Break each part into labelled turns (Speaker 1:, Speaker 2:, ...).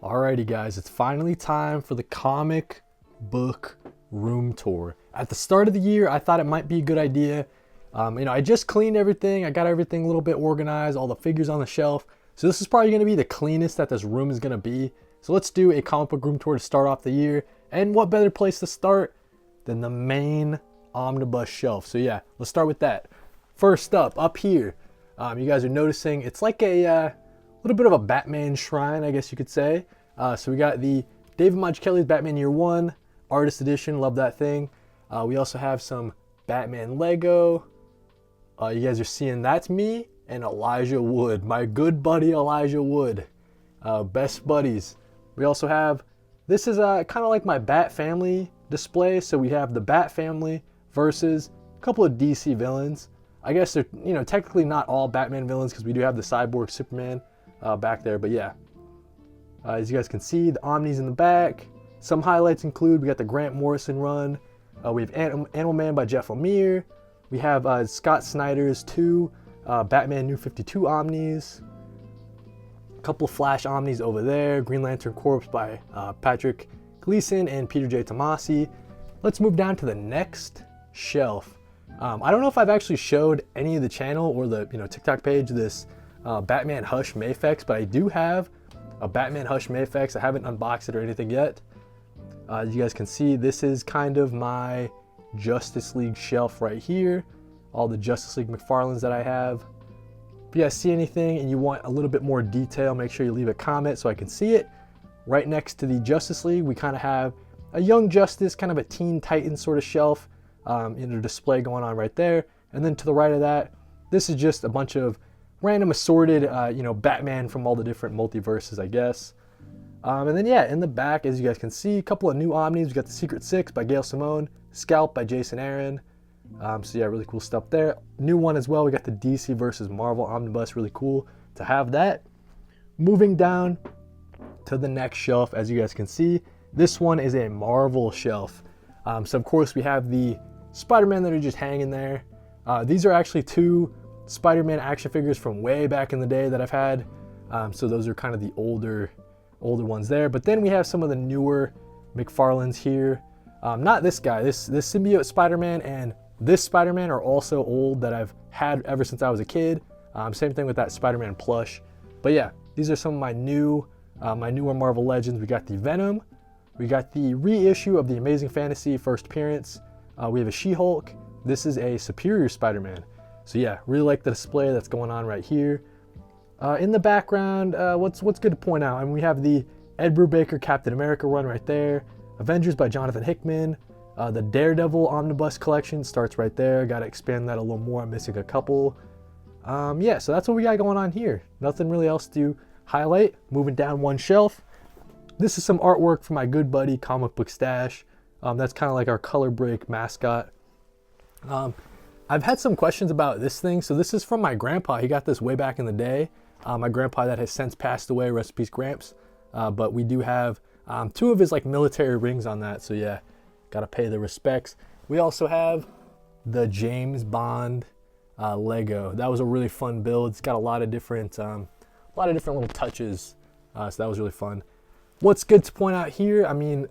Speaker 1: Alrighty guys, it's finally time for the comic book room tour. At the start of the year, I thought it might be a good idea. I just cleaned everything. I got everything a little bit organized, all the figures on the shelf. So this is probably going to be the cleanest that this room is going to be. So let's do a comic book room tour to start off the year. And what better place to start than the main omnibus shelf. So yeah, let's start with that. First up here, you guys are noticing it's like a little bit of a Batman shrine, I guess you could say. So we got the David Mazzucchelli's Batman Year One Artist Edition. Love that thing. We also have some Batman Lego. You guys are seeing that's me and Elijah Wood, my good buddy Elijah Wood. Best buddies. We also have, this is kind of like my Bat Family display. So we have the Bat Family versus a couple of DC villains. I guess they're, technically not all Batman villains because we do have the Cyborg Superman back there, but yeah. As you guys can see, the Omni's in the back. Some highlights include, we got the Grant Morrison run. We have Animal Man by Jeff Lemire. We have Scott Snyder's two Batman New 52 Omnis. A couple of Flash Omnis over there. Green Lantern Corps by Patrick Gleason and Peter J. Tomasi. Let's move down to the next shelf. I don't know if I've actually showed any of the channel or the TikTok page this Batman Hush Mayfex, but I do have a Batman Hush Mayfex. I haven't unboxed it or anything yet. As you guys can see, this is kind of my Justice League shelf right here. All the Justice League McFarlanes that I have. If you guys see anything and you want a little bit more detail, make sure you leave a comment so I can see it. Right next to the Justice League, we kind of have a Young Justice, kind of a Teen Titans sort of shelf in a display going on right there. And then to the right of that, this is just a bunch of random assorted, Batman from all the different multiverses, I guess. And then yeah, in the back, as you guys can see, a couple of new Omnis. We got the Secret Six by Gail Simone, Scalp by Jason Aaron. So yeah, really cool stuff there. New one as well, we got the DC versus Marvel Omnibus. Really cool to have that. Moving down to the next shelf, as you guys can see, this one is a Marvel shelf. So of course we have the Spider-Man that are just hanging there. These are actually two Spider-Man action figures from way back in the day that I've had. So those are kind of the older ones there. But then we have some of the newer McFarlanes here. Not this guy. This symbiote Spider-Man and this Spider-Man are also old that I've had ever since I was a kid. Same thing with that Spider-Man plush. But yeah, these are some of my newer Marvel Legends. We got the Venom. We got the reissue of the Amazing Fantasy first appearance. We have a She-Hulk. This is a Superior Spider-Man. So yeah, really like the display that's going on right here. In the background, what's good to point out? I mean, we have the Ed Brubaker Captain America run right there. Avengers by Jonathan Hickman. The Daredevil Omnibus collection starts right there. Got to expand that a little more. I'm missing a couple. Yeah, so that's what we got going on here. Nothing really else to highlight. Moving down one shelf. This is some artwork from my good buddy Comic Book Stash. That's kind of like our color break mascot. I've had some questions about this thing. So this is from my grandpa. He got this way back in the day. My grandpa that has since passed away, rest in peace Gramps. But we do have two of his military rings on that. So yeah, gotta pay the respects. We also have the James Bond Lego. That was a really fun build. It's got a lot of different little touches. So that was really fun. What's good to point out here? I mean,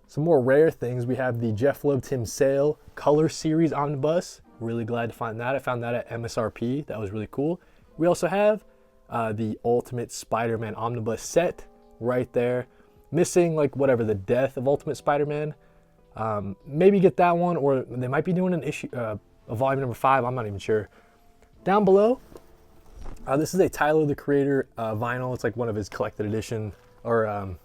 Speaker 1: some more rare things. We have the Jeff Loeb Tim Sale Color Series Omnibus. Really glad to find that. I found that at MSRP. That was really cool. We also have the Ultimate Spider-Man Omnibus set right there. Missing the death of Ultimate Spider-Man. Maybe get that one, or they might be doing an issue, a volume number 5. I'm not even sure. Down below, this is a Tyler the Creator vinyl. It's like one of his collected edition or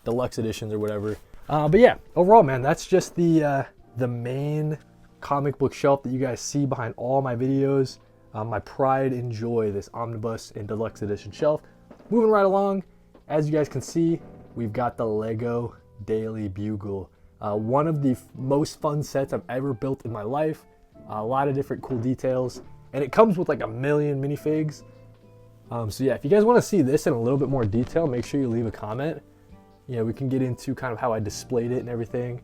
Speaker 1: deluxe editions or whatever. But yeah, overall, man, that's just the main comic book shelf that you guys see behind all my videos. My pride and joy, this omnibus and deluxe edition shelf. Moving right along, as you guys can see, we've got the Lego Daily Bugle. One of the most fun sets I've ever built in my life. A lot of different cool details. And it comes with like a million minifigs. So yeah, if you guys want to see this in a little bit more detail, make sure you leave a comment. We can get into kind of how I displayed it and everything.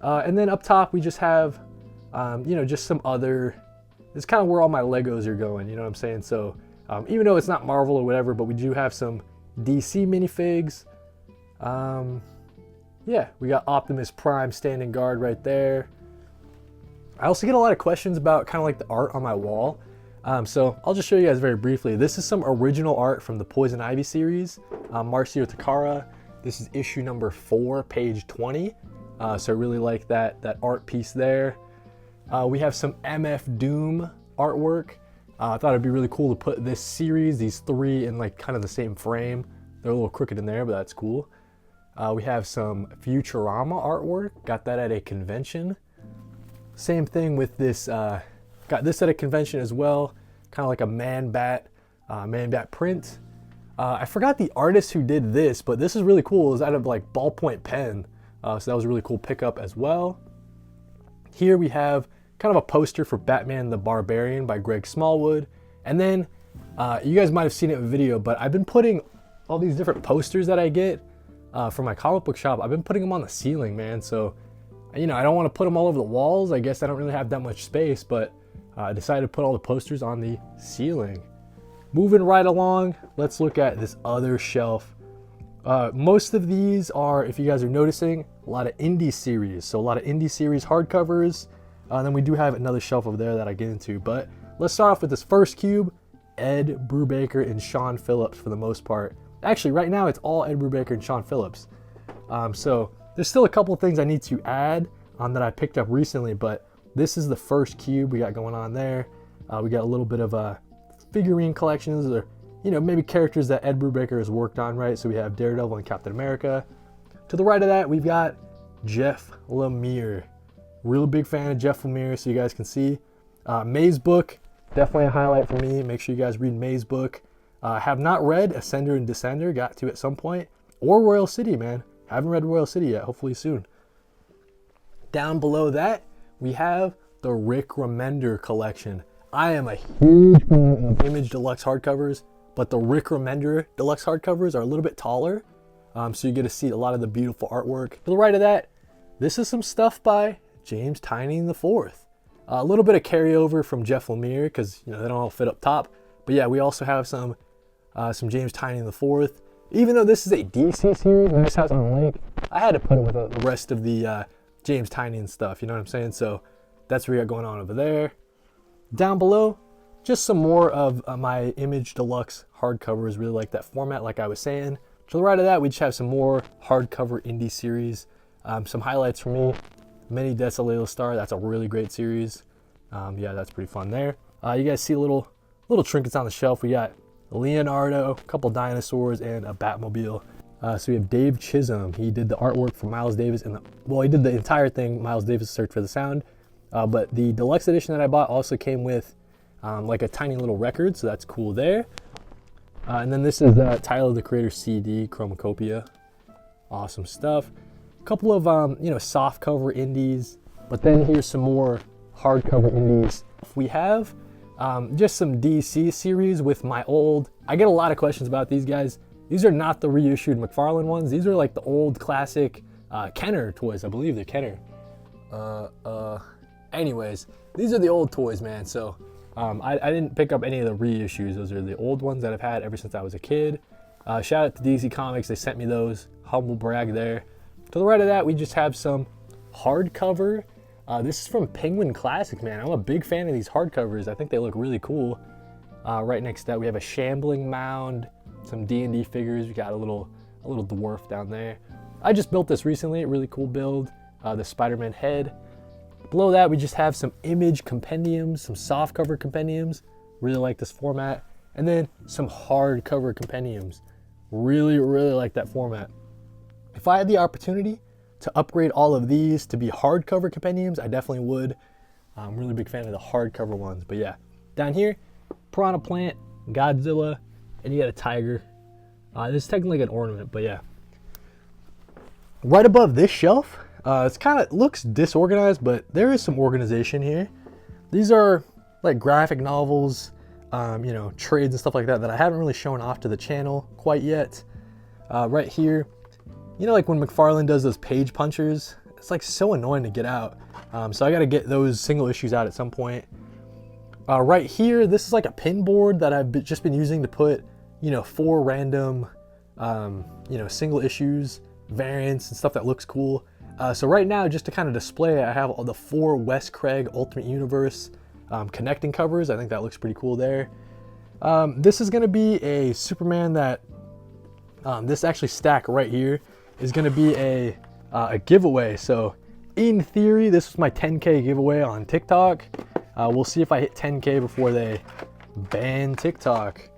Speaker 1: And then up top, we just have, just some other, it's kind of where all my Legos are going, you know what I'm saying? So even though it's not Marvel or whatever, but we do have some DC minifigs. Yeah, we got Optimus Prime standing guard right there. I also get a lot of questions about kind of like the art on my wall. So I'll just show you guys very briefly. This is some original art from the Poison Ivy series, Marcio Takara. This is issue number 4, page 20. So I really like that art piece there. We have some MF Doom artwork. I thought it'd be really cool to put this series, these 3, in like kind of the same frame. They're a little crooked in there, but that's cool. We have some Futurama artwork. Got that at a convention. Same thing with this. Got this at a convention as well. Kind of like a man bat print. I forgot the artist who did this, but this is really cool. It was out of like ballpoint pen. So that was a really cool pickup as well. Here we have kind of a poster for Batman the Barbarian by Greg Smallwood. And then you guys might have seen it in a video, but I've been putting all these different posters that I get from my comic book shop. I've been putting them on the ceiling, man. So, you know, I don't want to put them all over the walls. I guess I don't really have that much space, but I decided to put all the posters on the ceiling. Moving right along, let's look at this other shelf. Most of these are, if you guys are noticing, a lot of indie series. So a lot of indie series hardcovers. Then we do have another shelf over there that I get into. But let's start off with this first cube. Ed Brubaker and Sean Phillips for the most part. Actually, right now it's all Ed Brubaker and Sean Phillips. So there's still a couple of things I need to add that I picked up recently, but this is the first cube we got going on there. We got a little bit of figurine collections, or you know, maybe characters that Ed Brubaker has worked on, right? So we have Daredevil and Captain America. To the right of that, we've got Jeff Lemire. Real big fan of Jeff Lemire, so you guys can see. May's book, definitely a highlight for me. Make sure you guys read May's book. Have not read Ascender and Descender, got to at some point. Or Royal City, man. Haven't read Royal City yet, hopefully soon. Down below that, we have the Rick Remender collection. I am a huge fan of Image Deluxe hardcovers, but the Rick Remender Deluxe hardcovers are a little bit taller, so you get to see a lot of the beautiful artwork. To the right of that, this is some stuff by James Tynion IV. A little bit of carryover from Jeff Lemire, because you know they don't all fit up top. But yeah, we also have some James Tynion IV. Even though this is a DC series, Nice House on the Lake, I had to put it with the rest of the James Tynion stuff, you know what I'm saying? So that's what we got going on over there. Down below, just some more of my Image Deluxe hardcovers. Really like that format, like I was saying. To the right of that, we just have some more hardcover indie series. Some highlights for me. Mini Desolate Star, that's a really great series. Yeah, that's pretty fun there. You guys see little trinkets on the shelf. We got Leonardo, a couple dinosaurs, and a Batmobile. So we have Dave Chisholm. He did the artwork for Miles Davis, and he did the entire thing, Miles Davis Search for the Sound. But the deluxe edition that I bought also came with like a tiny little record, so that's cool there. And then this is the Tyler the Creator CD, Chromacopia. Awesome stuff. A couple of soft cover indies, but then here's some more hardcover indies. We have just some DC series with my old. I get a lot of questions about these guys. These are not the reissued McFarlane ones. These are like the old classic Kenner toys. I believe they're Kenner. Anyways, these are the old toys, man. So I didn't pick up any of the reissues. Those are the old ones that I've had ever since I was a kid. Shout out to DC Comics. They sent me those. Humble brag there. To the right of that, we just have some hardcover. This is from Penguin Classic, man. I'm a big fan of these hardcovers. I think they look really cool. Right next to that, we have a Shambling Mound, some D&D figures. We got a little dwarf down there. I just built this recently. Really cool build. The Spider-Man head. Below that, we just have some image compendiums, some softcover compendiums. Really like this format. And then some hardcover compendiums. Really, really like that format. If I had the opportunity to upgrade all of these to be hardcover compendiums, I definitely would. I'm really big fan of the hardcover ones. But yeah, down here, Piranha Plant, Godzilla, and you got a tiger. This is technically an ornament, but yeah. Right above this shelf, it's kind of looks disorganized, but there is some organization here. These are like graphic novels, trades and stuff like that I haven't really shown off to the channel quite yet. Right here, like when McFarlane does those page punchers, it's like so annoying to get out. So I got to get those single issues out at some point. Right here, this is like a pin board that I've just been using to put, 4 random you know, single issues, variants, and stuff that looks cool. So right now, just to kind of display it, I have all the 4 Wes Craig Ultimate Universe connecting covers. I think that looks pretty cool there. This is going to be a Superman that, this actually stack right here is going to be a giveaway. So in theory, this was my 10K giveaway on TikTok. We'll see if I hit 10K before they ban TikTok.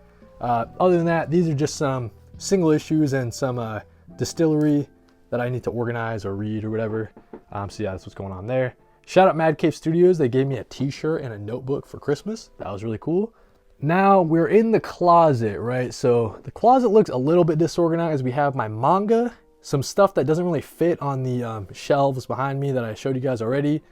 Speaker 1: Other than that, these are just some single issues and some distillery that I need to organize or read or whatever. So yeah, that's what's going on there. Shout out Mad Cave Studios. They gave me a t-shirt and a notebook for Christmas. That was really cool. Now we're in the closet, right? So the closet looks a little bit disorganized. We have my manga, some stuff that doesn't really fit on the shelves behind me that I showed you guys already.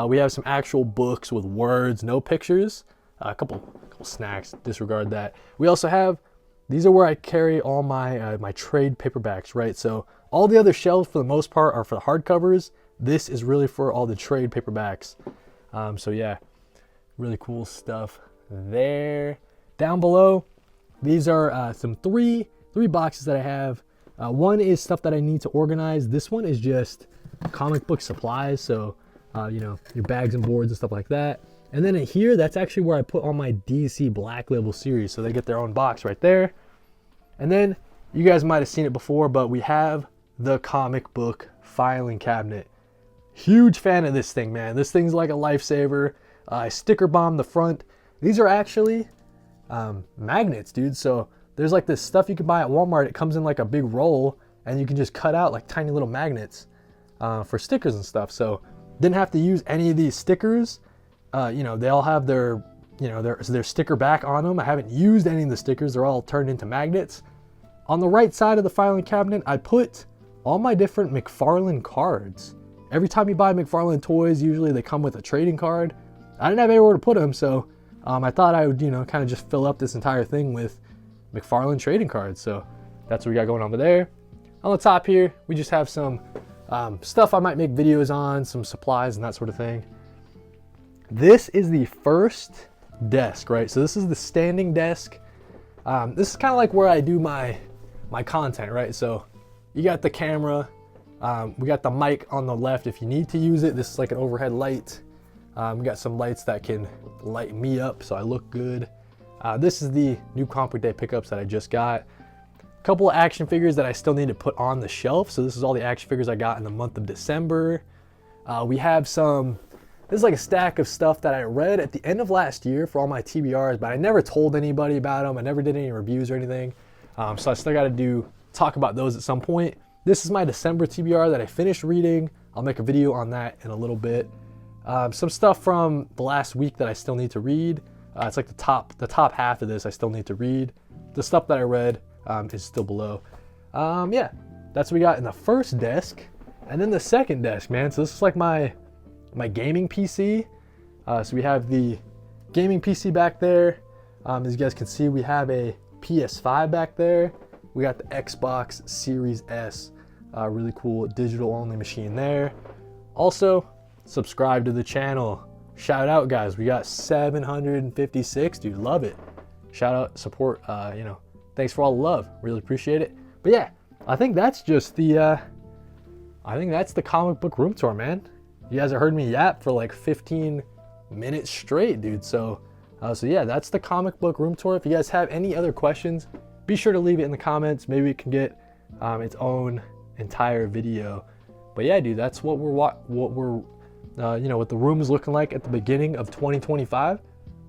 Speaker 1: We have some actual books with words, no pictures. A couple snacks, disregard that. We also have, these are where I carry all my my trade paperbacks, right? So all the other shelves for the most part are for the hardcovers. This is really for all the trade paperbacks. So yeah, really cool stuff there. Down below, these are some three boxes that I have. One is stuff that I need to organize. This one is just comic book supplies. So, you know, your bags and boards and stuff like that. And then in here, that's actually where I put all my DC Black Label series. So they get their own box right there. And then you guys might have seen it before, but we have the comic book filing cabinet. Huge fan of this thing, man. This thing's like a lifesaver. I sticker bomb the front. These are actually magnets, dude. So there's like this stuff you can buy at Walmart. It comes in like a big roll and you can just cut out like tiny little magnets for stickers and stuff. So didn't have to use any of these stickers. You know, they all have their, you know, their sticker back on them. I haven't used any of the stickers. They're all turned into magnets. On the right side of the filing cabinet, I put all my different McFarlane cards. Every time you buy McFarlane toys, usually they come with a trading card. I didn't have anywhere to put them, so I thought I would, you know, kind of just fill up this entire thing with McFarlane trading cards. So that's what we got going on over there. On the top here, we just have some stuff I might make videos on, some supplies and that sort of thing. This is the first desk, right? So this is the standing desk. This is kind of like where I do my content, right? So you got the camera, we got the mic on the left if you need to use it. This is like an overhead light. We got some lights that can light me up so I look good. This is the new Comic Day pickups that I just got. A couple of action figures that I still need to put on the shelf. So this is all the action figures I got in the month of December. We have some, this is like a stack of stuff that I read at the end of last year for all my TBRs, but I never told anybody about them. I never did any reviews or anything. So I still got to talk about those at some point. This is my December TBR that I finished reading. I'll make a video on that in a little bit. Some stuff from the last week that I still need to read. It's like the top half of this I still need to read. The stuff that I read is still below. Yeah, that's what we got in the first desk. And then the second desk, man. So this is like my gaming PC. So we have the gaming PC back there. As you guys can see, we have a PS5 back there. We got the Xbox Series S. Really cool digital only machine there. Also, subscribe to the channel. Shout out, guys. We got 756, dude. Love it. Shout out, support. You know, thanks for all the love. Really appreciate it. But yeah, I think that's just the. I think that's the comic book room tour, man. You guys have heard me yap for like 15 minutes straight, dude. So yeah, that's the comic book room tour. If you guys have any other questions, be sure to leave it in the comments. Maybe it can get its own entire video. But yeah, dude, that's what we're you know, what the room is looking like at the beginning of 2025.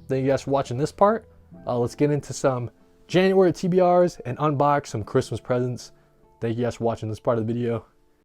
Speaker 1: Thank you guys for watching this part. Let's get into some January TBRs and unbox some Christmas presents. Thank you guys for watching this part of the video.